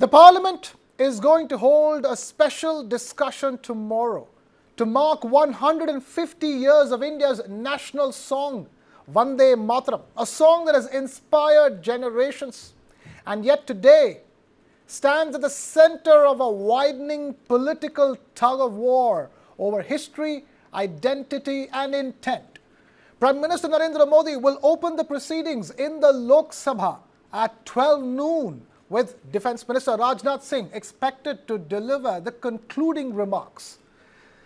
The Parliament is going to hold a special discussion tomorrow to mark 150 years of India's national song, Vande Mataram, a song that has inspired generations and yet today stands at the center of a widening political tug of war over history, identity, and intent. Prime Minister Narendra Modi will open the proceedings in the Lok Sabha at 12 noon, with Defence Minister Rajnath Singh expected to deliver the concluding remarks.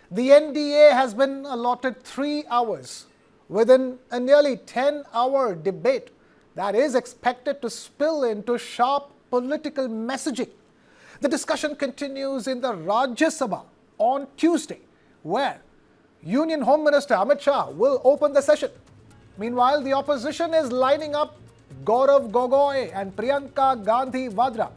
The NDA has been allotted 3 hours within a nearly 10-hour debate that is expected to spill into sharp political messaging. The discussion continues in the Rajya Sabha on Tuesday, where Union Home Minister Amit Shah will open the session. Meanwhile, the opposition is lining up Gaurav Gogoi and Priyanka Gandhi Vadra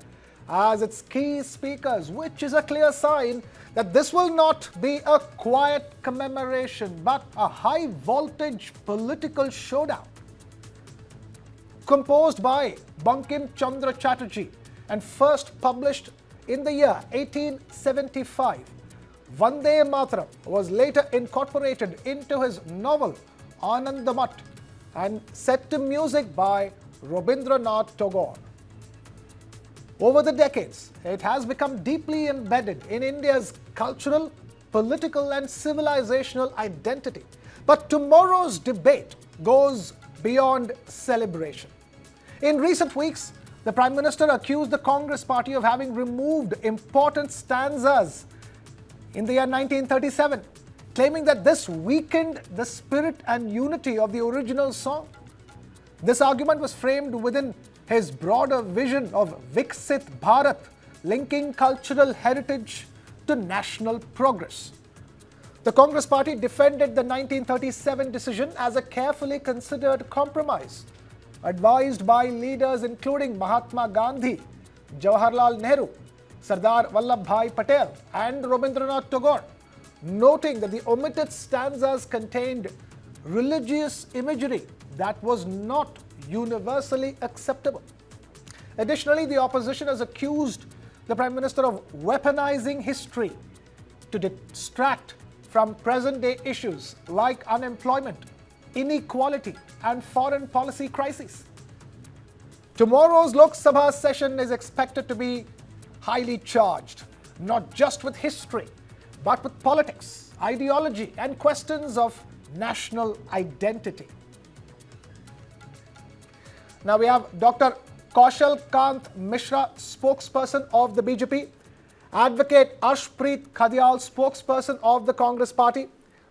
as its key speakers, which is a clear sign that this will not be a quiet commemoration but a high-voltage political showdown. Composed by Bankim Chandra Chatterjee and first published in the year 1875, Vande Mataram was later incorporated into his novel Anandamath and set to music by Rabindranath Tagore. Over the decades, it has become deeply embedded in India's cultural, political, and civilizational identity. But tomorrow's debate goes beyond celebration. In recent weeks, the Prime Minister accused the Congress Party of having removed important stanzas in the year 1937, claiming that this weakened the spirit and unity of the original song. This argument was framed within his broader vision of Viksit Bharat, linking cultural heritage to national progress. The Congress Party defended the 1937 decision as a carefully considered compromise, advised by leaders including Mahatma Gandhi, Jawaharlal Nehru, Sardar Vallabhbhai Patel, and Rabindranath Tagore, noting that the omitted stanzas contained religious imagery that was not universally acceptable. Additionally, the opposition has accused the Prime Minister of weaponizing history to distract from present-day issues like unemployment, inequality, and foreign policy crises. Tomorrow's Lok Sabha session is expected to be highly charged, not just with history, but with politics, ideology, and questions of national identity. Now we have Dr. Kaushal Kant Mishra, spokesperson of the BJP, Advocate Arshpreet Khadial, spokesperson of the Congress Party.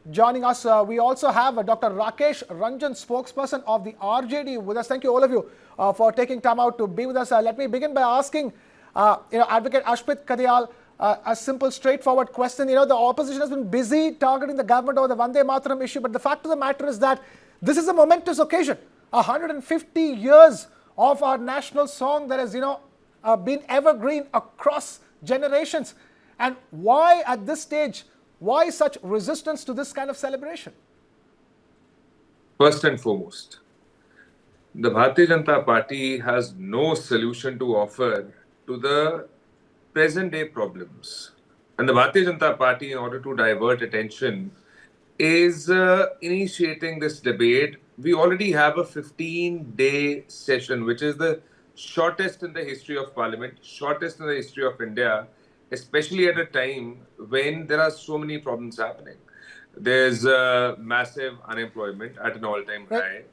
Joining us, we also have Dr. Rakesh Ranjan, spokesperson of the RJD with us. Thank you all of you for taking time out to be with us. Let me begin by asking, Advocate Arshpreet Khadial, a simple, straightforward question. The opposition has been busy targeting the government over the Vande Mataram issue, but the fact of the matter is that this is a momentous occasion. 150 years of our national song that has, been evergreen across generations. And why at this stage, why such resistance to this kind of celebration? First and foremost, the Bharatiya Janata Party has no solution to offer to the present day problems. And the Bharatiya Janata Party, in order to divert attention, is initiating this debate. We already have a 15-day session, which is the shortest in the history of Parliament, shortest in the history of India, especially at a time when there are so many problems happening. There's massive unemployment at an all-time high.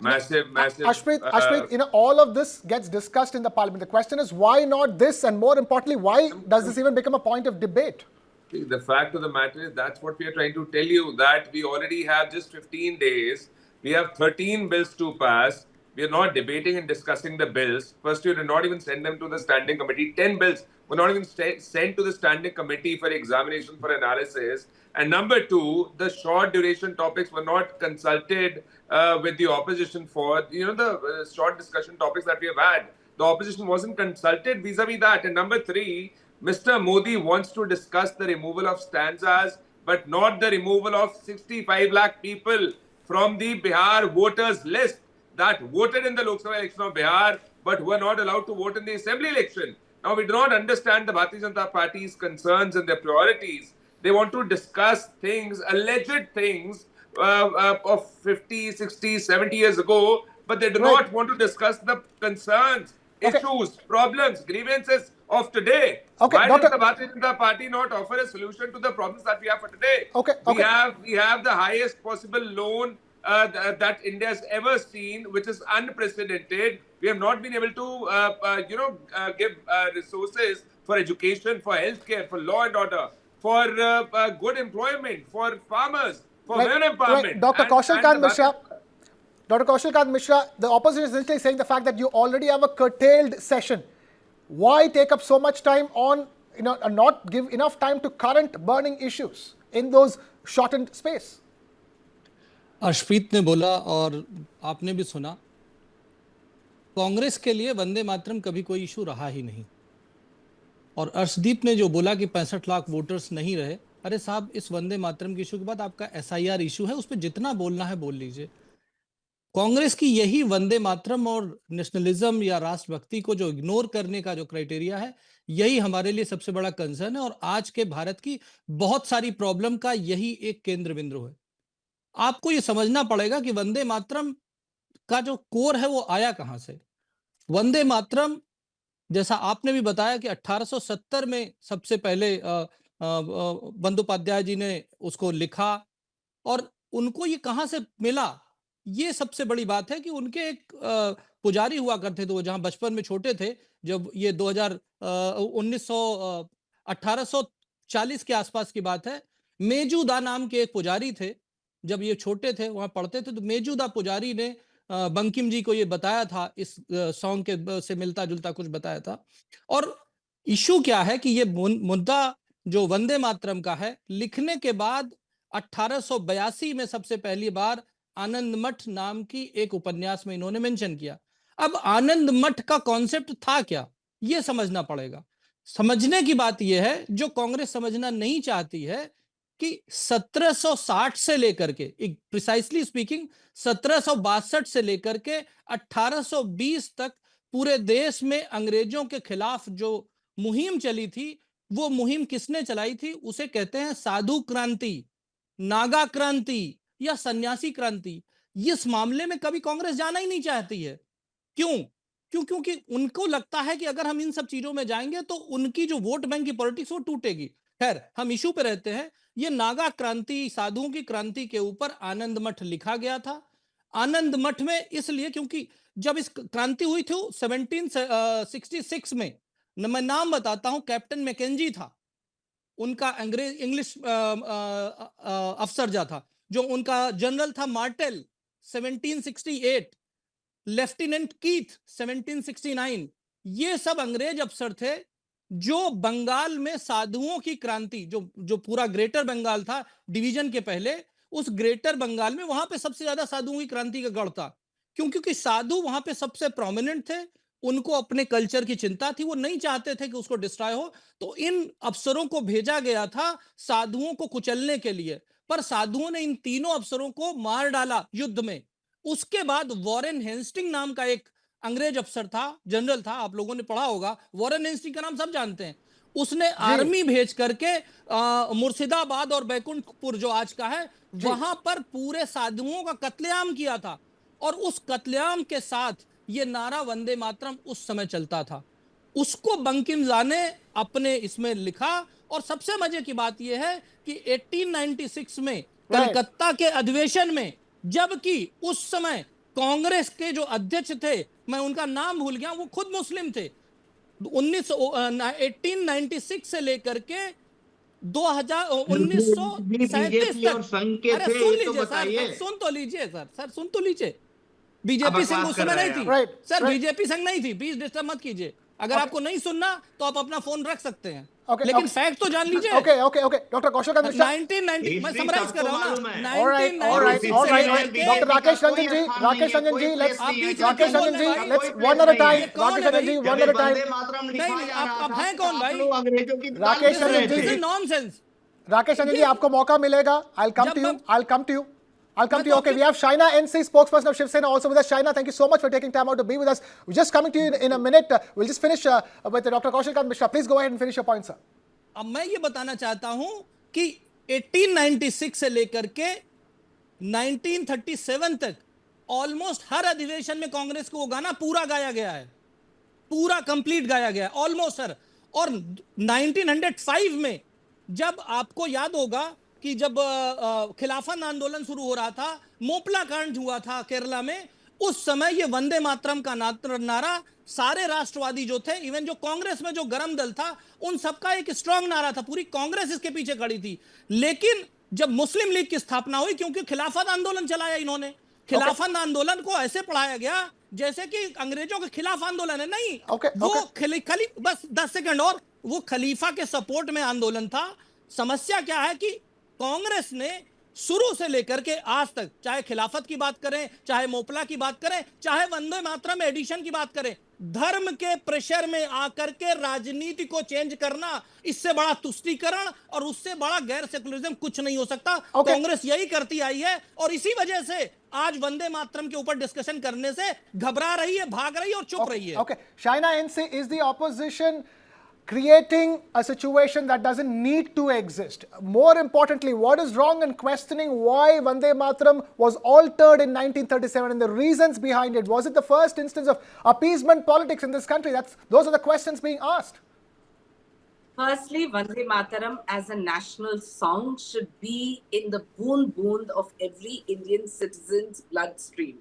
Massive. Arshpreet, all of this gets discussed in the Parliament. The question is, why not this? And more importantly, why does this even become a point of debate? The fact of the matter is that's what we are trying to tell you, that we already have just 15 days. We have 13 bills to pass. We are not debating and discussing the bills. First, you did not even send them to the standing committee. 10 bills were not even sent to the standing committee for examination, for analysis. And number two, the short duration topics were not consulted with the opposition for, the short discussion topics that we have had. The opposition wasn't consulted vis-a-vis that. And number three, Mr. Modi wants to discuss the removal of stanzas, but not the removal of 65 lakh people from the Bihar voters list that voted in the Lok Sabha election of Bihar, but were not allowed to vote in the assembly election. Now, we do not understand the Bharatiya Janata Party's concerns and their priorities. They want to discuss things, alleged things of 50, 60, 70 years ago, but they do not want to discuss the concerns, issues, problems, grievances of today. Why does the Bharatiya Janata Party not offer a solution to the problems that we have for today? We have the highest possible loan that India has ever seen, which is unprecedented. We have not been able to, give resources for education, for healthcare, for law and order, for good employment, for farmers, for women empowerment. Dr. Kaushalkant Mishra, Dr. Kaushalkant Mishra, the opposition is essentially saying the fact that you already have a curtailed session. Why take up so much time on, and not give enough time to current burning issues in those shortened space? Arshpreet ने बोला और आपने भी सुना, कांग्रेस के लिए वंदे मातरम कभी कोई इशू रहा ही नहीं। और अर्शदीप ने जो बोला कि 65 लाख वोटर्स नहीं रहे, अरे साहब, इस वंदे मातरम के इशू के बाद आपका SIR इशू है, उस पर जितना बोलना है बोल लीजिए। कांग्रेस की यही वंदे मातरम और नेशनलिज्म या राष्ट्रभक्ति को जो इग्नोर करने का जो क्राइटेरिया है, यही हमारे लिए सबसे बड़ा कंसर्न है और आज के भारत की बहुत सारी प्रॉब्लम का यही एक केंद्र बिंदु है। आपको ये समझना पड़ेगा कि वंदे मातरम का जो कोर है वो आया कहां से। वंदे मातरम, जैसा आपने भी बताया कि 1870 में सबसे पहले बंदोपाध्याय जी ने उसको लिखा और उनको ये कहां से मिला, ये सबसे बड़ी बात है कि उनके एक पुजारी हुआ करते थे, वो जहां बचपन में छोटे थे, जब ये 1840 के आसपास की बात है, मेजूदा नाम के एक पुजारी थे, जब ये छोटे थे वहां पढ़ते थे, तो मेजूदा पुजारी ने बंकिम जी को ये बताया था, इस सॉन्ग के से मिलता जुलता कुछ बताया था। और इशू क्या है कि ये मुद्दा जो वंदे मातरम का है, लिखने के बाद 1882 में सबसे पहली बार आनंद मठ नाम की एक उपन्यास में इन्होंने मेंशन किया। अब आनंद मठ का कॉन्सेप्ट था क्या, यह समझना पड़ेगा। समझने की बात यह है, जो कांग्रेस समझना नहीं चाहती है कि 1760 से लेकर के, प्रिसाइसली स्पीकिंग 1762 से लेकर के 1820 तक पूरे देश में अंग्रेजों के खिलाफ जो मुहिम चली थी, वो मुहिम किसने चलाई थी? उसे कहते हैं साधु क्रांति, नागा क्रांति या सन्यासी क्रांति। इस मामले में कभी कांग्रेस जाना ही नहीं चाहती है। क्योंकि उनको लगता है कि अगर हम इन सब चीजों में जाएंगे तो उनकी जो वोट बैंक की पॉलिटिक्स वो टूटेगी। खैर, हम इशू पे रहते हैं। ये नागा क्रांति, साधुओं की क्रांति के ऊपर आनंद मठ लिखा गया था। आनंद मठ में इसलिए क्योंकि जब इस क्रांति हुई थी 1766 में, मैं नाम बताता हूं, कैप्टन मैकेंजी था उनका इंग्लिश अफसर था, जो उनका जनरल था मार्टेल 1768, लेफ्टिनेंट कीथ 1769, ये सब अंग्रेज अफसर थे जो बंगाल में साधुओं की क्रांति, जो पूरा ग्रेटर बंगाल था डिवीजन के पहले, उस ग्रेटर बंगाल में वहां पे सबसे ज्यादा साधुओं की क्रांति का गढ़ था। क्योंकि साधु वहां पे सबसे प्रोमिनेंट थे, उनको अपने कल्चर की चिंता थी, वो नहीं चाहते थे कि उसको डिस्ट्रॉय हो, तो इन अफसरों को भेजा गया था साधुओं को कुचलने के लिए। पर साधुओं ने इन तीनों अफसरों को मार डाला युद्ध में। उसके बाद वॉरेन हेस्टिंग नाम का एक अंग्रेज अफसर था, जनरल था, आप लोगों ने पढ़ा होगा, वॉरेन हेस्टिंग का नाम सब जानते हैं। उसने आर्मी भेज करके मुर्शिदाबाद और बैकुंठपुर जो आज का है, वहां पर पूरे साधुओं का कत्लेआम किया था। और उस कत्लेआम के साथ ये नारा वंदे मातरम उस समय चलता था। उसको बंकिम ज़ा ने अपने इसमें लिखा। और सबसे मजे की बात यह है कि 1896 में कलकत्ता के अधिवेशन में, जबकि उस समय कांग्रेस के जो अध्यक्ष थे, मैं उनका नाम भूल गया, वो खुद मुस्लिम थे, 1896 से लेकर के 1937 तक। अरे सुन लीजिए सर, सुन तो लीजिए सर, सुन तो लीजिए। बीजेपी संघ उस समय नहीं थी सर, बीजेपी संघ नहीं थी, प्लीज डिस्टर्ब मत कीजिए। अगर आपको नहीं सुनना तो आप अपना फोन रख सकते हैं, लेकिन फैक्ट तो जान लीजिए। ओके डॉक्टर कौशलकांत मिश्रा, 1990 मैं समराइज कर रहा हूं ना। Doctor Rakesh Ranjan ji, let's one at a time. नहीं, आप हैं कौन भाई? राकेश रंजन जी, नॉनसेंस। राकेश रंजन जी, आपको मौका मिलेगा। I will come to you. I'll come to you. Okay, we have Shaina NC, spokesperson of Shiv Sena, also with us. Shaina, thank you so much for taking time out to be with us. We're just coming to you in a minute. We'll just finish with Dr. Kaushal Kant Mishra. Please go ahead and finish your point, sir. अब मैं ये बताना चाहता हूं कि 1896 से लेकर के 1937 तक ऑलमोस्ट हर अधिवेशन में कांग्रेस को वो गाना पूरा गाया गया है, पूरा कंप्लीट गाया गया है, ऑलमोस्ट सर। और 1905 में जब आपको याद होगा कि जब खिलाफत आंदोलन शुरू हो रहा था, मोपला कांड हुआ था केरला में, उस समय ये वंदे मातरम का नारा सारे राष्ट्रवादी जो थे, इवन जो कांग्रेस में जो गरम दल था, उन सबका एक स्ट्रांग नारा था, पूरी कांग्रेस इसके पीछे खड़ी थी। लेकिन जब मुस्लिम लीग की स्थापना हुई, क्योंकि खिलाफत आंदोलन चलाया इन्होंने, खिलाफत आंदोलन को ऐसे पढ़ाया गया जैसे कि अंग्रेजों के खिलाफ आंदोलन है। नहीं, वो बस 10 सेकंड और, वो खलीफा के सपोर्ट में आंदोलन था। समस्या क्या है कि कांग्रेस ने शुरू से लेकर के आज तक, चाहे खिलाफत की बात करें, चाहे मोपला की बात करें, चाहे वंदे मातरम एडिशन की बात करें, धर्म के प्रेशर में आकर के राजनीति को चेंज करना, इससे बड़ा तुष्टीकरण और उससे बड़ा गैर सेकुलरिज्म कुछ नहीं हो सकता। कांग्रेस यही करती आई है और इसी वजह से आज वंदे मातरम के ऊपर डिस्कशन करने से घबरा रही है, भाग रही है और चुप रही है। Okay, Shaina NC, is the opposition creating a situation that doesn't need to exist? More importantly, what is wrong in questioning why Vande Mataram was altered in 1937 and the reasons behind it? Was it the first instance of appeasement politics in this country? Those are the questions being asked. Firstly, Vande Mataram as a national song should be in the boon of every Indian citizen's bloodstream.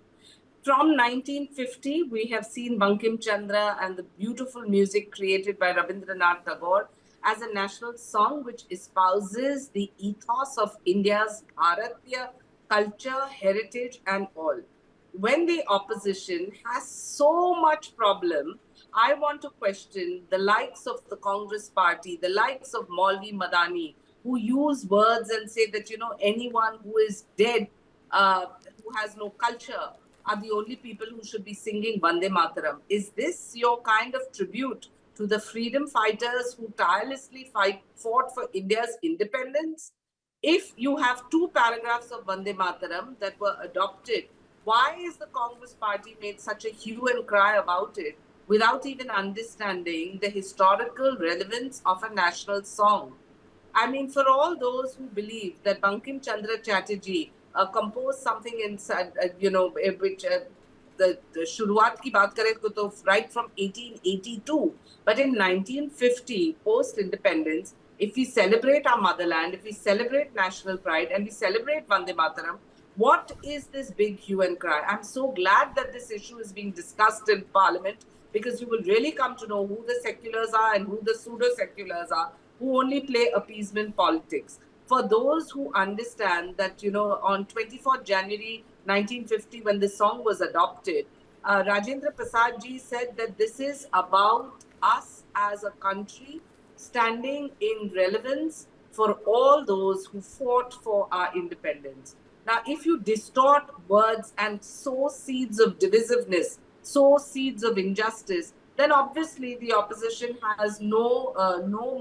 From 1950, we have seen Bankim Chandra and the beautiful music created by Rabindranath Tagore as a national song which espouses the ethos of India's Bharatiya culture, heritage and all. When the opposition has so much problem, I want to question the likes of the Congress party, the likes of Maulvi Madani, who use words and say that, anyone who is dead, who has no culture, are the only people who should be singing Vande Mataram. Is this your kind of tribute to the freedom fighters who tirelessly fought for India's independence? If you have 2 paragraphs of Vande Mataram that were adopted, why is the Congress party made such a hue and cry about it without even understanding the historical relevance of a national song? I mean, for all those who believe that Bankim Chandra Chatterjee composed something inside, which the Shuruat ki baat kare to right from 1882. But in 1950, post-independence, if we celebrate our motherland, if we celebrate national pride and we celebrate Vande Mataram, what is this big hue and cry? I'm so glad that this issue is being discussed in Parliament, because you will really come to know who the seculars are and who the pseudo-seculars are, who only play appeasement politics. For those who understand that, on 24th January 1950, when this song was adopted, Rajendra Prasad ji said that this is about us as a country standing in relevance for all those who fought for our independence. Now, if you distort words and sow seeds of divisiveness, sow seeds of injustice, then obviously the opposition has no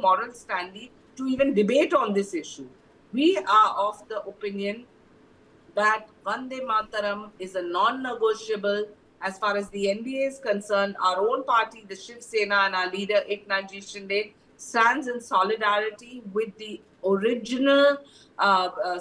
moral standing to even debate on this issue. We are of the opinion that Vande Mataram is a non-negotiable. As far as the NDA is concerned, our own party, the Shiv Sena, and our leader Eknath Shinde stands in solidarity with the original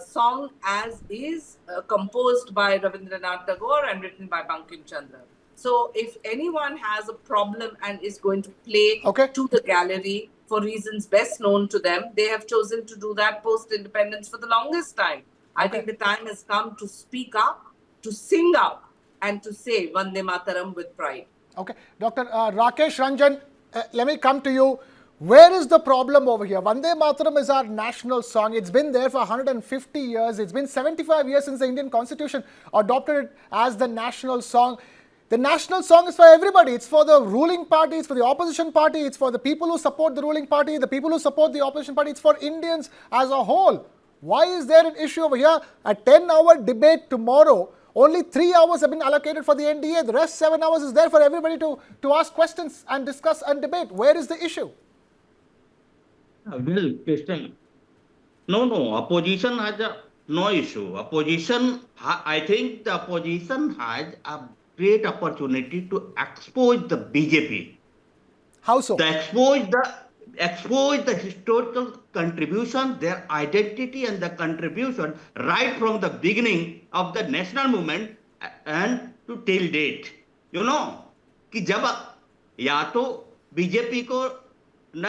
song as is, composed by Rabindranath Tagore and written by Bankim Chandra. So if anyone has a problem and is going to play to the gallery for reasons best known to them, they have chosen to do that post-independence for the longest time. I think the time has come to speak up, to sing up, and to say Vande Mataram with pride. Okay. Dr. Rakesh Ranjan, let me come to you. Where is the problem over here? Vande Mataram is our national song. It's been there for 150 years. It's been 75 years since the Indian Constitution adopted it as the national song. The national song is for everybody. It's for the ruling party, it's for the opposition party, it's for the people who support the ruling party, the people who support the opposition party, it's for Indians as a whole. Why is there an issue over here? A 10-hour debate tomorrow, only 3 hours have been allocated for the NDA. The rest 7 hours is there for everybody to ask questions and discuss and debate. Where is the issue? Well, Christian, no, opposition has a No issue. Opposition, I think the opposition has a great opportunity to expose the BJP. How so? To expose the historical contribution, their identity and the contribution right from the beginning of the national movement and to till date. You know, कि जब या तो BJP को न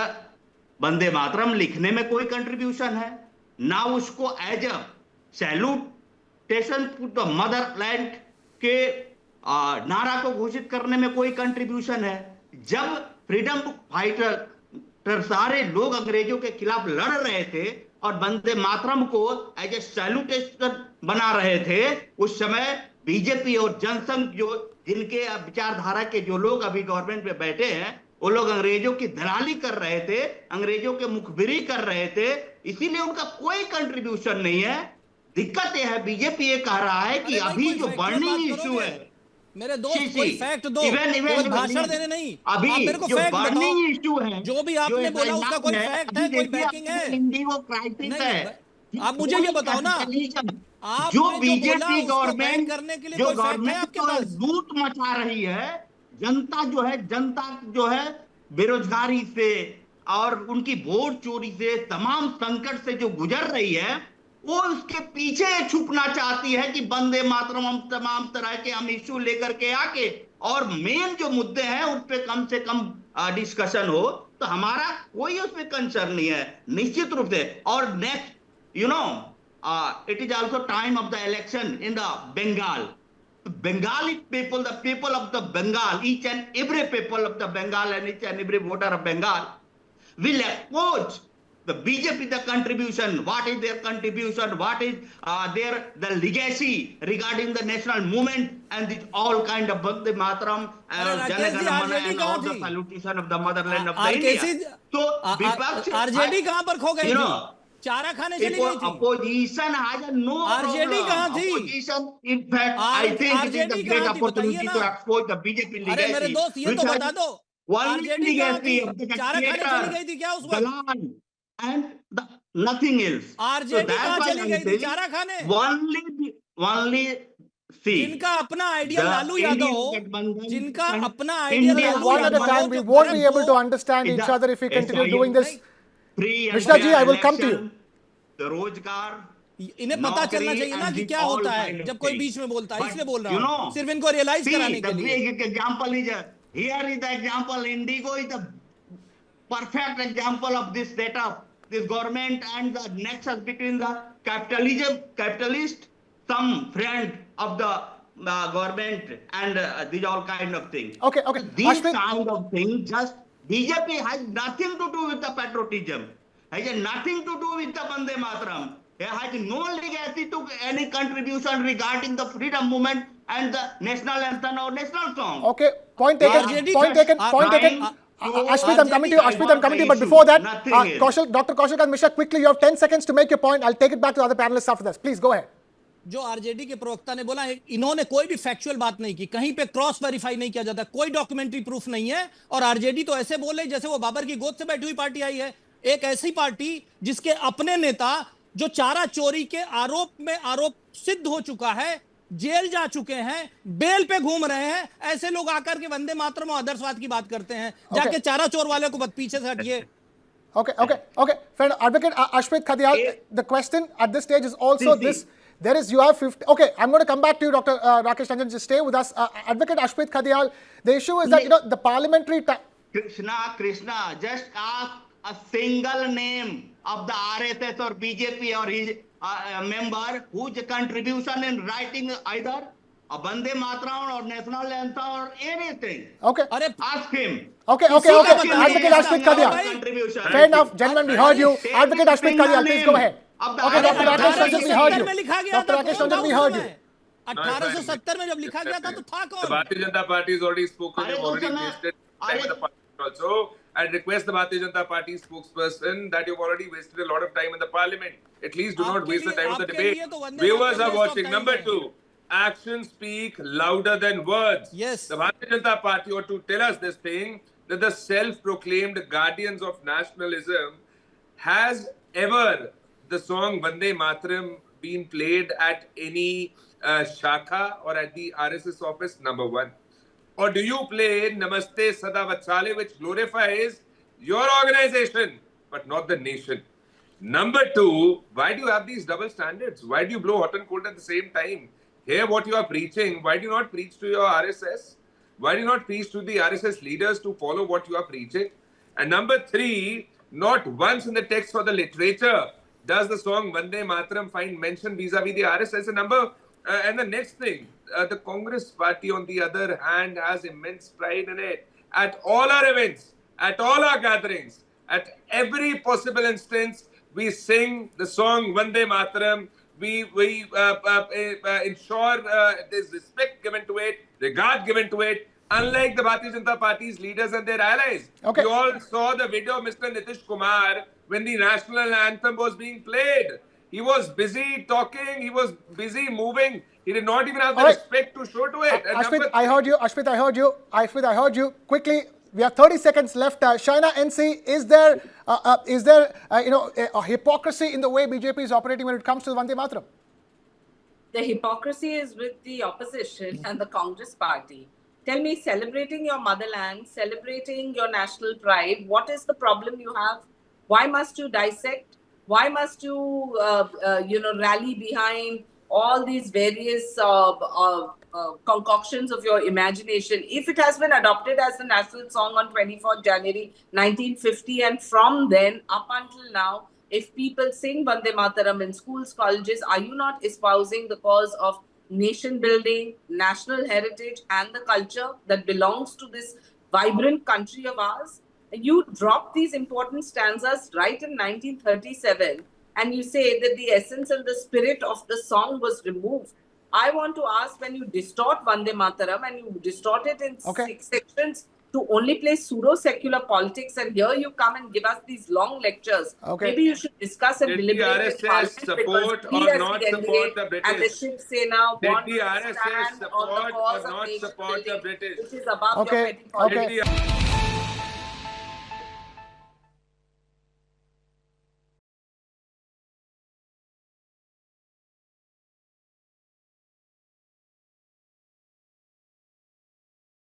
वंदे मातरम लिखने में कोई contribution है, ना उसको as a salutation to the motherland के नारा को घोषित करने में कोई कंट्रीब्यूशन है। जब फ्रीडम फाइटर सारे लोग अंग्रेजों के खिलाफ लड़ रहे थे और वंदे मातरम को एज ए सैल्यूटेशन बना रहे थे, उस समय बीजेपी और जनसंघ जो जिनके विचारधारा के जो लोग अभी गवर्नमेंट में बैठे हैं, वो लोग अंग्रेजों की दलाली कर रहे थे, अंग्रेजों के मुखबिरी कर रहे थे, इसीलिए उनका कोई कंट्रीब्यूशन नहीं है। दिक्कत यह है, बीजेपी ये कह रहा है कि अभी जो बर्निंग इश्यू है, मेरे दोस्त कोई फैक्ट दो, कोई भाषण देने नहीं, अभी आप मेरे को जो फैक्ट बर्निंग बताओ, इश्यू है, जो भी आपने बोला उसका कोई फैक्ट है, कोई बैकिंग है? इंडिगो क्राइसिस है। आप मुझे ये बताओ ना, आप जो बीजेपी गवर्नमेंट करने के लिए जो कोई फैक्ट है गवर्नमेंट आपके को पास? लूट मचा रही है, जनता जो है बेरोजगारी से और उनकी वोट चोरी से, तमाम संकट से जो गुजर रही है, वो उसके पीछे छुपना चाहती है कि वंदे मातरम हम तमाम तरह के हम इश्यू लेकर के आके और मेन जो मुद्दे हैं उस पे कम से कम डिस्कशन हो। तो हमारा कोई उसमें कंसर्न नहीं है निश्चित रूप से। और next it is also time of the election in the Bengal. Bengali people, the people of the Bengal, each and every people of the Bengal and each and every voter of Bengal will expose the BJP, the contribution, what is their contribution, what is the legacy regarding the national movement and this all kind of Vande Mataram, Jana Gana Mana and all the salutation of the motherland of the India. So, RJD कहां पर खो गई थी? चारा खाने चली गई थी। Opposition has no आरजेडी कहां थी? Opposition, in fact, I think it is a great opportunity to expose the BJP legacy. अरे मेरे दोस्त ये तो बता दो, आरजेडी कहां थी? चारा खाने चली गई थी क्या उस वक्त? And nothing else. आरजेडी कहां चली गई थी? चारा खाने? Only see. जिनका अपना आइडिया लालू यादव हो, जिनका अपना idea one at a time, we won't be able to understand each other if we continue doing this. Mishra ji, I will come to you. रोजगार, इन्हें पता चलना चाहिए ना कि क्या होता है जब कोई बीच में बोलता है, इसलिए बोल रहा हूं, सिर्फ इनको रियलाइज कराने के लिए। Example is here is the example. Indigo is the perfect example of this setup, this government and the nexus between the capitalist, some friend of the government and these all kind of things. Okay. These kind of things, just BJP has nothing to do with the patriotism, has nothing to do with the Vande Mataram. It has no legacy to any contribution regarding the freedom movement and the national anthem or national song. Okay, point taken. Ashmit, I'm coming to you. But before that, Dr. Kaushal Mishra, quickly, you have 10 seconds to make your point. I'll take it back to the other panelists after this. Please go ahead. जो RJD के प्रवक्ता ने बोला, इन्होंने कोई भी factual बात नहीं की, कहीं पे क्रॉस वेरीफाई नहीं किया जाता, कोई डॉक्यूमेंट्री प्रूफ नहीं है। और आरजेडी तो ऐसे बोले जैसे वो बाबर की गोद से बैठी हुई पार्टी आई है, एक ऐसी पार्टी जिसके अपने नेता जो चारा चोरी के आरोप सिद्ध हो चुका है, जेल जा चुके हैं, बेल पे घूम रहे हैं, ऐसे लोग आकर के वंदे मातरम और आदर्शवाद की बात करते हैं। जाके चारा चोर वाले को पीछे से हटिए। Okay. Friend, Advocate Ashmit Khadial, the question at this stage is also this. You have 50. Okay, I'm going to come back to you, Dr. Rakesh Ranjan. Just stay with us. Advocate Ashmit Khadial, the issue is that, the parliamentary... Krishna, just ask a single name of the RSS or BJP or his member whose contribution in writing either a Vande Mataram or national anthem or anything. Okay. Ask him. Okay. Advocate Ashmit Khadial. Fair enough. Gentlemen, we heard you. Advocate Ashmit Khadial, please go ahead. Okay, Dr. Rakesh Ranjan, we heard you. Dr. Rakesh Ranjan, we heard you. 1870 में जब लिखा गया था तो था कौन? The Bharatiya Janata Party has already spoken. They've already wasted time with the parliament also. I request the Bharatiya Janata Party spokesperson that you've already wasted a lot of time in the parliament. At least do not waste the time of the debate. Viewers are watching. Number 2, actions speak louder than words. Yes. The Bharatiya Janata Party ought to tell us this thing, that the self-proclaimed guardians of nationalism has ever the song Vande Mataram been played at any Shakha or at the RSS office? Number one. Or do you play Namaste Sada Vachale, which glorifies your organization, but not the nation? Number two, why do you have these double standards? Why do you blow hot and cold at the same time? Hear what you are preaching. Why do you not preach to your RSS? Why do you not preach to the RSS leaders to follow what you are preaching? And number three, not once in the text or the literature does the song Vande Mataram find mention vis-a-vis the RSS. And the next thing, the Congress party, on the other hand, has immense pride in it. At all our events, at all our gatherings, at every possible instance, we sing the song Vande Mataram. We ensure there's respect given to it, regard given to it, unlike the Bharatiya Janata Party's leaders and their allies. Okay. We all saw the video of Mr. Nitish Kumar when the national anthem was being played. He was busy talking, he was busy moving. He did not even have the All right. respect to show to it. And Ashmit, I heard you. Ashmit, I heard you. Ashmit, I heard you. Quickly, we have 30 seconds left. Shaina NC, is there a hypocrisy in the way BJP is operating when it comes to Vande Mataram? The hypocrisy is with the opposition and the Congress party. Tell me, celebrating your motherland, celebrating your national pride, what is the problem you have? Why must you dissect? Why must you, rally behind all these various concoctions of your imagination? If it has been adopted as the national song on 24th January 1950, and from then up until now, if people sing Vande Mataram in schools, colleges, are you not espousing the cause of nation building, national heritage, and the culture that belongs to this vibrant country of ours? You drop these important stanzas right in 1937, and you say that the essence and the spirit of the song was removed. I want to ask, when you distort Vande Mataram and you distort it in 6 sections to only play pseudo-secular politics, and here you come and give us these long lectures. Okay. Maybe you should discuss and Did the deliberate in Parliament, RSS support because we or as not the support the Delhi and the British? Shiv Sena Did want the to RSS stand on the support cause or of not nation support the building, British? which is above Okay, your petty politics. okay. Did the